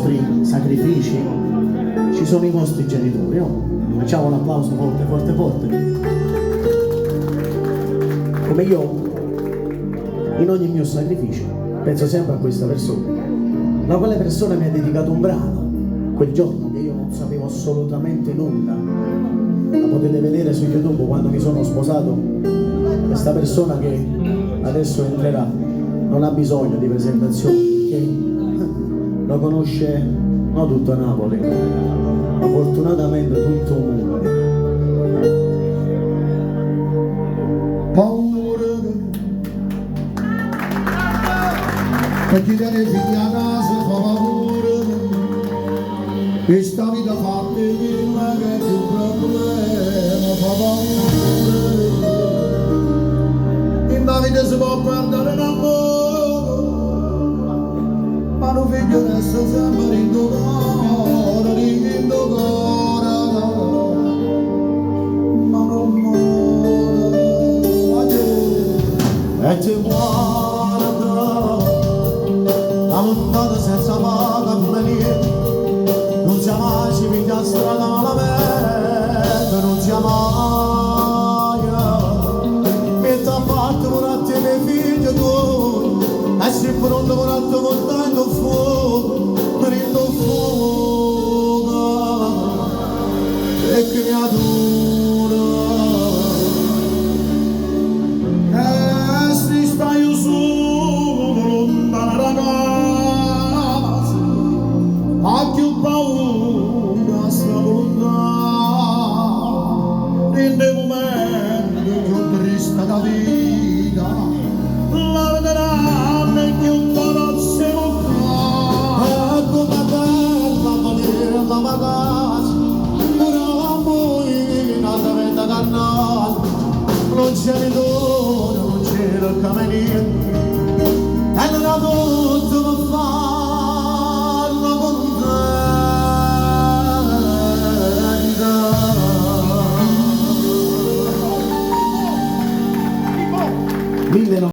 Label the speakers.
Speaker 1: nostri sacrifici ci sono i vostri genitori, no? Facciamo un applauso forte, forte, forte. Come io, in ogni mio sacrificio, penso sempre a questa persona. Ma quella persona mi ha dedicato un brano quel giorno che io non sapevo assolutamente nulla. La potete vedere su YouTube quando mi sono sposato. Questa persona che adesso entrerà non ha bisogno di presentazioni, perché lo conosce non tutto Napoli, ma fortunatamente tutto il mondo.
Speaker 2: Paura per chi viene figli a casa fa paura, questa vita fatta quella che è più problema fa paura. In la vita si può perdere l'amore, ma un figlio resta sempre in tuo cuore, in tuo cuore, ma non muore. E ti guarda, la lontana senza paga come niente, non sia mai ci piglia strada malamente, non sia mai. E ti ha fatto un attimo i figli tuoi, e si pronto un attimo portando fuoco, prendo fuoco, e creatura. E si stai solo lontana da casa, ha più paura sta volontà, in dei momenti più triste da vita, la vedranno e più palazzo non fa. Come bella volere la vacanza, ora voi nata vita cannata, non c'è ritorno, non c'è il camminetto, e non